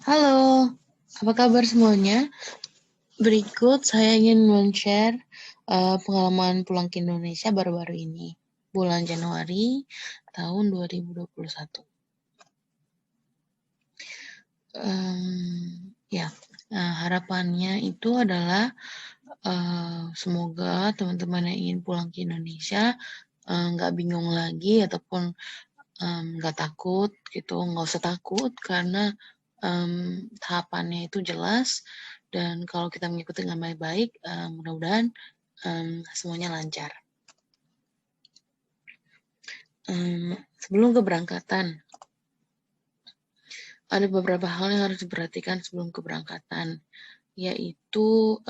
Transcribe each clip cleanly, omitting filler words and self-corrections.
Halo, apa kabar semuanya? Berikut saya ingin men-share pengalaman pulang ke Indonesia baru-baru ini, bulan Januari tahun 2021. Ya, harapannya itu adalah semoga teman-teman yang ingin pulang ke Indonesia nggak bingung lagi ataupun nggak takut gitu, nggak usah takut karena tahapannya itu jelas dan kalau kita mengikuti dengan baik-baik, mudah-mudahan semuanya lancar. Sebelum keberangkatan, ada beberapa hal yang harus diperhatikan sebelum keberangkatan, yaitu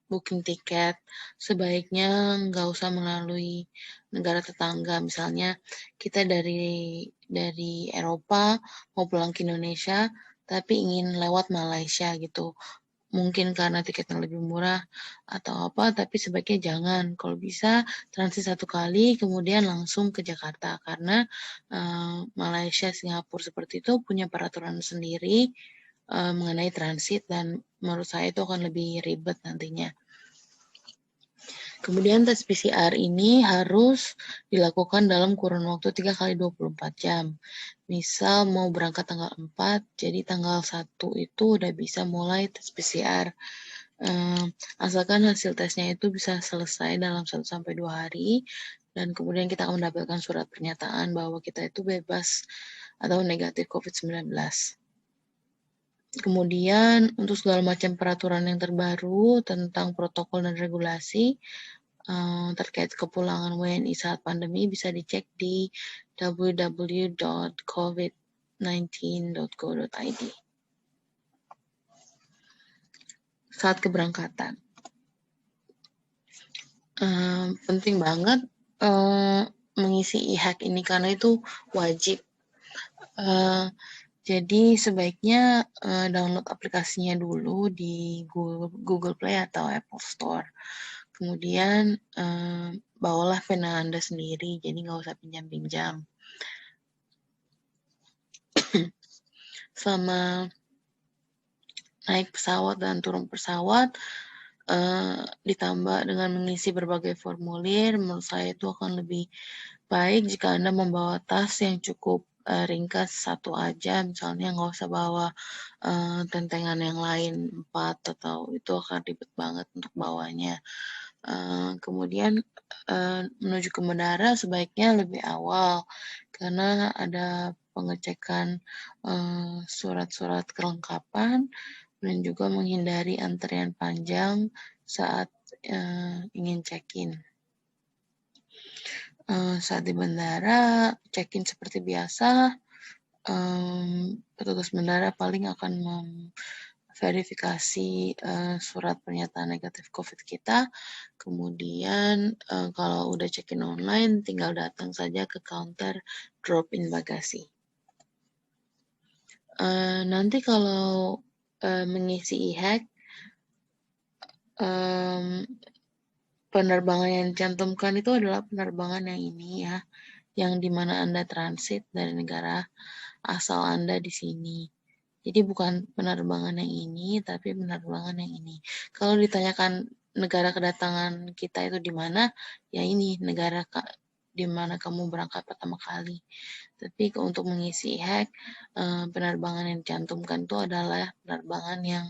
booking tiket. Sebaiknya nggak usah melalui negara tetangga. Misalnya kita dari Eropa mau pulang ke Indonesia, tapi ingin lewat Malaysia gitu. Mungkin karena tiketnya lebih murah atau apa, tapi sebaiknya jangan. Kalau bisa transit satu kali, kemudian langsung ke Jakarta. Karena Malaysia, Singapura seperti itu punya peraturan sendiri mengenai transit dan menurut saya itu akan lebih ribet nantinya. Kemudian tes PCR ini harus dilakukan dalam kurun waktu 3 kali 24 jam. Misal mau berangkat tanggal 4, jadi tanggal 1 itu udah bisa mulai tes PCR. Asalkan hasil tesnya itu bisa selesai dalam 1-2 hari, dan kemudian kita akan mendapatkan surat pernyataan bahwa kita itu bebas atau negatif COVID-19. Kemudian untuk segala macam peraturan yang terbaru tentang protokol dan regulasi terkait kepulangan WNI saat pandemi bisa dicek di www.covid19.go.id. Saat keberangkatan, penting banget mengisi e-hack ini karena itu wajib. Jadi sebaiknya download aplikasinya dulu di Google Play atau Apple Store. Kemudian bawalah pena Anda sendiri, jadi nggak usah pinjam-pinjam. Selama naik pesawat dan turun pesawat, ditambah dengan mengisi berbagai formulir, menurut saya itu akan lebih baik jika Anda membawa tas yang cukup ringkas satu aja, misalnya nggak usah bawa tentengan yang lain 4 atau itu akan ribet banget untuk bawanya. Kemudian menuju ke bandara sebaiknya lebih awal karena ada pengecekan surat-surat kelengkapan dan juga menghindari antrian panjang saat ingin check-in. Saat di bandara, check-in seperti biasa, petugas bandara paling akan memverifikasi surat pernyataan negatif COVID kita. Kemudian kalau udah check-in online, tinggal datang saja ke counter drop-in bagasi. Nanti kalau mengisi e-hack, penerbangan yang dicantumkan itu adalah penerbangan yang ini ya, yang dimana Anda transit dari negara asal Anda di sini. Jadi bukan penerbangan yang ini, tapi penerbangan yang ini. Kalau ditanyakan negara kedatangan kita itu di mana, ya ini negara di mana kamu berangkat pertama kali. Tapi untuk mengisi hack, penerbangan yang dicantumkan itu adalah penerbangan yang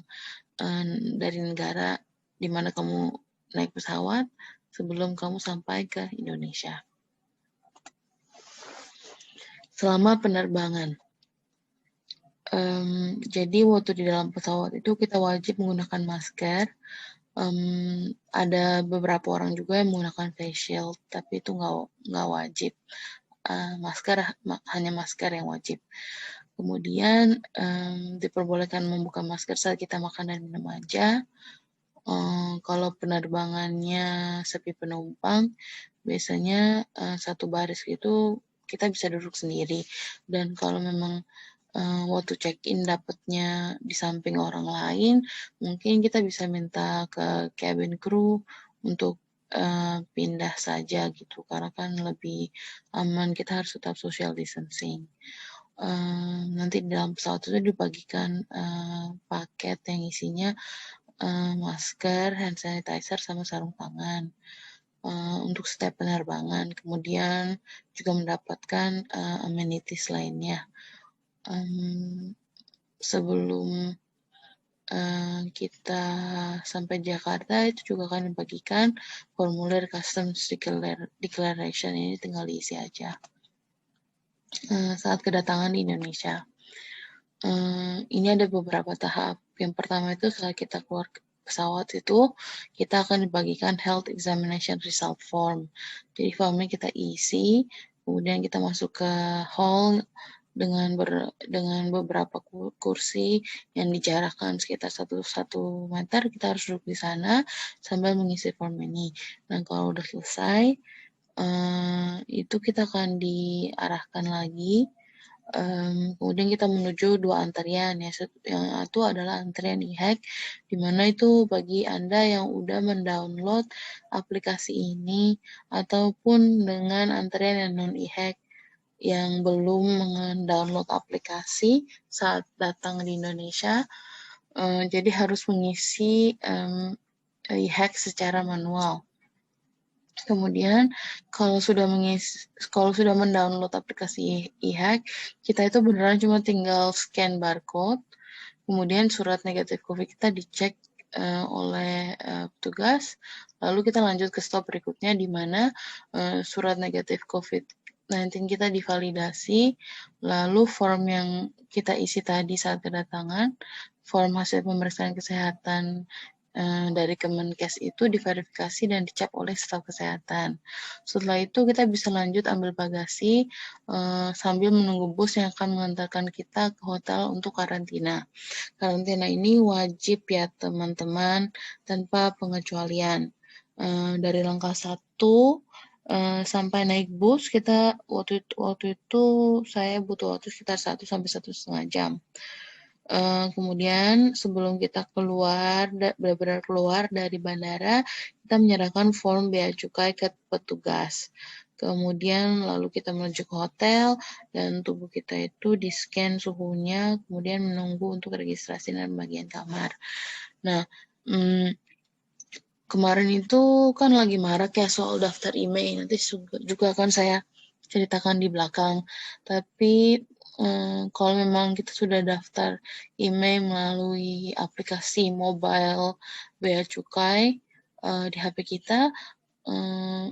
dari negara di mana kamu naik pesawat sebelum kamu sampai ke Indonesia. Selama penerbangan, jadi waktu di dalam pesawat itu kita wajib menggunakan masker. Ada beberapa orang juga yang menggunakan face shield, tapi itu nggak wajib. Hanya masker yang wajib. Kemudian diperbolehkan membuka masker saat kita makan dan minum aja. Kalau penerbangannya sepi penumpang, biasanya satu baris itu kita bisa duduk sendiri. Dan kalau memang waktu check-in dapatnya di samping orang lain, mungkin kita bisa minta ke cabin crew untuk pindah saja gitu, karena kan lebih aman, kita harus tetap social distancing. nanti di dalam pesawat itu dibagikan paket yang isinya masker, hand sanitizer, sama sarung tangan untuk setiap penerbangan. Kemudian juga mendapatkan amenities lainnya. Sebelum kita sampai Jakarta, itu juga akan dibagikan formulir Customs Declaration, ini tinggal diisi aja saat kedatangan di Indonesia. Ini ada beberapa tahap. Yang pertama itu setelah kita keluar pesawat itu, kita akan dibagikan Health Examination Result Form. Jadi formnya kita isi, kemudian kita masuk ke hall dengan beberapa kursi yang dijarakkan sekitar 1 meter. Kita harus duduk di sana sambil mengisi form ini. Nah, kalau udah selesai, itu kita akan diarahkan lagi. Kemudian kita menuju 2 antrian, ya. Yang satu adalah antrian e-hack, di mana itu bagi Anda yang udah mendownload aplikasi ini, ataupun dengan antrian yang non e-hack, yang belum mendownload aplikasi saat datang di Indonesia, jadi harus mengisi e-hack secara manual. Kemudian kalau sudah mendownload aplikasi e-hack, kita itu beneran cuma tinggal scan barcode, kemudian surat negatif COVID kita dicek oleh petugas, lalu kita lanjut ke step berikutnya, di mana surat negatif COVID-19 kita divalidasi, lalu form yang kita isi tadi saat kedatangan, form hasil pemeriksaan kesehatan dari Kemenkes itu diverifikasi dan dicap oleh staf kesehatan. Setelah itu kita bisa lanjut ambil bagasi sambil menunggu bus yang akan mengantarkan kita ke hotel untuk karantina. Karantina ini wajib ya teman-teman, tanpa pengecualian. Dari langkah 1 sampai naik bus, kita waktu itu saya butuh waktu sekitar 1 sampai 1,5 jam. Kemudian sebelum kita benar-benar keluar dari bandara, kita menyerahkan form bea cukai ke petugas. Kemudian lalu kita menuju ke hotel dan tubuh kita itu di-scan suhunya, kemudian menunggu untuk registrasi dan bagian kamar. Nah, kemarin itu kan lagi marak ya soal daftar email, nanti juga akan saya ceritakan di belakang. Tapi kalau memang kita sudah daftar email melalui aplikasi mobile bea cukai di HP kita,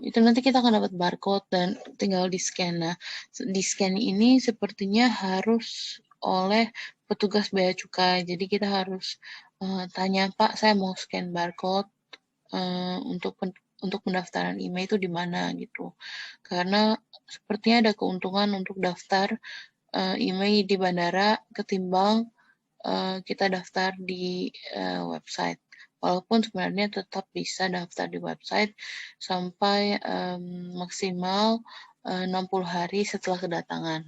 itu nanti kita akan dapat barcode dan tinggal di-scan. Nah, di-scan ini sepertinya harus oleh petugas bea cukai. Jadi kita harus tanya, "Pak, saya mau scan barcode untuk pendaftaran email itu di mana," gitu. Karena sepertinya ada keuntungan untuk daftar email di bandara ketimbang kita daftar di website. Walaupun sebenarnya tetap bisa daftar di website sampai maksimal 60 hari setelah kedatangan.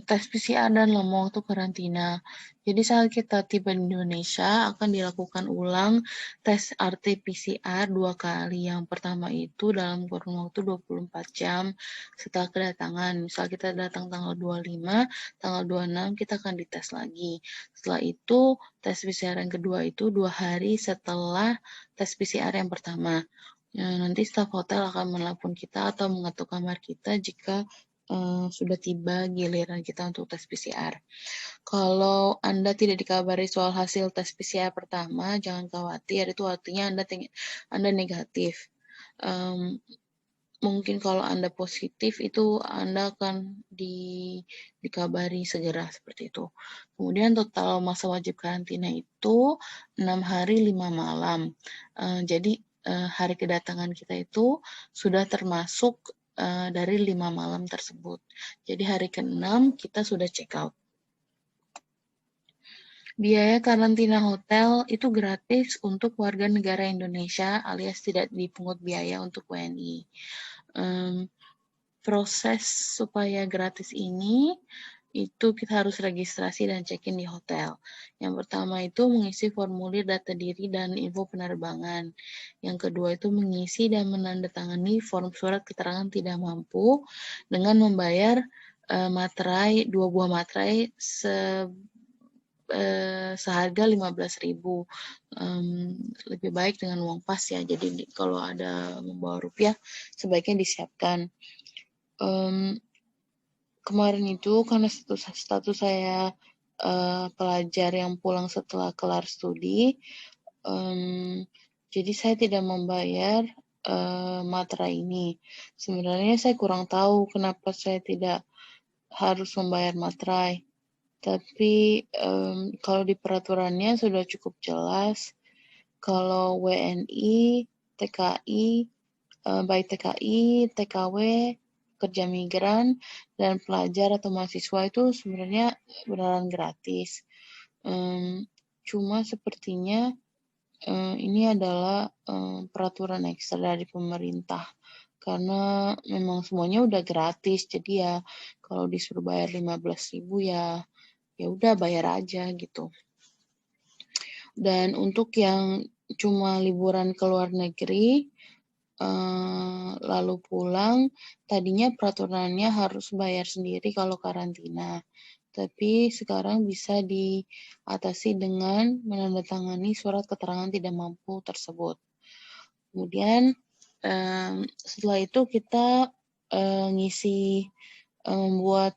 Tes PCR dan lama waktu karantina. Jadi saat kita tiba di Indonesia akan dilakukan ulang tes RT-PCR 2 kali. Yang pertama itu dalam kurun waktu 24 jam setelah kedatangan. Misal kita datang tanggal 25, tanggal 26 kita akan dites lagi. Setelah itu tes PCR yang kedua itu 2 hari setelah tes PCR yang pertama. Nanti staf hotel akan menelpon kita atau mengetuk kamar kita jika sudah tiba giliran kita untuk tes PCR. Kalau Anda tidak dikabari soal hasil tes PCR pertama, jangan khawatir, itu artinya Anda negatif. Mungkin kalau Anda positif, itu Anda akan dikabari segera seperti itu. Kemudian total masa wajib karantina itu 6 hari 5 malam. Jadi hari kedatangan kita itu sudah termasuk dari 5 malam tersebut. Jadi hari ke-6 kita sudah check out. Biaya karantina hotel itu gratis untuk warga negara Indonesia alias tidak dipungut biaya untuk WNI. Proses supaya gratis ini itu kita harus registrasi dan check-in di hotel. Yang pertama itu mengisi formulir data diri dan info penerbangan. Yang kedua itu mengisi dan menandatangani form surat keterangan tidak mampu dengan membayar materai, 2 buah materai seharga 15.000. Lebih baik dengan uang pas ya. Jadi kalau ada membawa rupiah sebaiknya disiapkan. Kemarin itu karena status saya pelajar yang pulang setelah kelar studi, jadi saya tidak membayar materai ini. Sebenarnya saya kurang tahu kenapa saya tidak harus membayar materai. Tapi kalau di peraturannya sudah cukup jelas kalau WNI, TKI, baik TKI, TKW, pekerja migran, dan pelajar atau mahasiswa itu sebenarnya beneran gratis. Cuma sepertinya ini adalah peraturan ekstra dari pemerintah karena memang semuanya udah gratis, jadi ya kalau disuruh bayar 15.000 ya udah bayar aja gitu. Dan untuk yang cuma liburan ke luar negeri lalu pulang, tadinya peraturannya harus bayar sendiri kalau karantina. Tapi sekarang bisa diatasi dengan menandatangani surat keterangan tidak mampu tersebut. Kemudian setelah itu kita ngisi membuat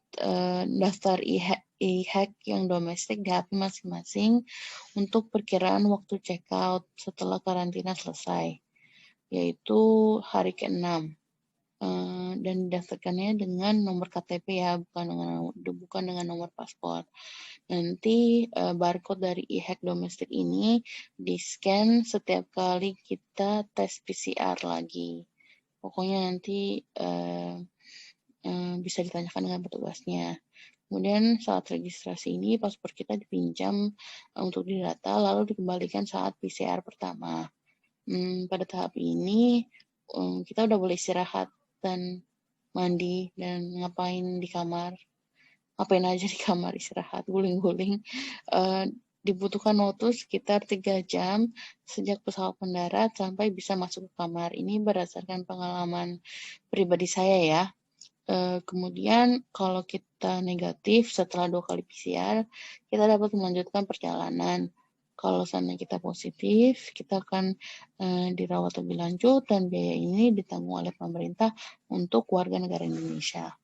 daftar e-hack yang domestik di HP masing-masing untuk perkiraan waktu check out setelah karantina selesai, yaitu hari ke-6. Dan didaftarkannya dengan nomor KTP ya, bukan dengan nomor paspor. Nanti barcode dari e-hack domestik ini di-scan setiap kali kita tes PCR lagi. Pokoknya nanti bisa ditanyakan dengan petugasnya. Kemudian saat registrasi ini paspor kita dipinjam untuk didata lalu dikembalikan saat PCR pertama. Pada tahap ini kita udah boleh istirahat dan mandi dan ngapain di kamar, ngapain aja di kamar, istirahat, guling-guling. Dibutuhkan waktu sekitar 3 jam sejak pesawat mendarat sampai bisa masuk ke kamar. Ini berdasarkan pengalaman pribadi saya ya. Kemudian kalau kita negatif setelah 2 kali PCR, kita dapat melanjutkan perjalanan. Kalau seandainya kita positif, kita akan dirawat lebih lanjut dan biaya ini ditanggung oleh pemerintah untuk warga negara Indonesia.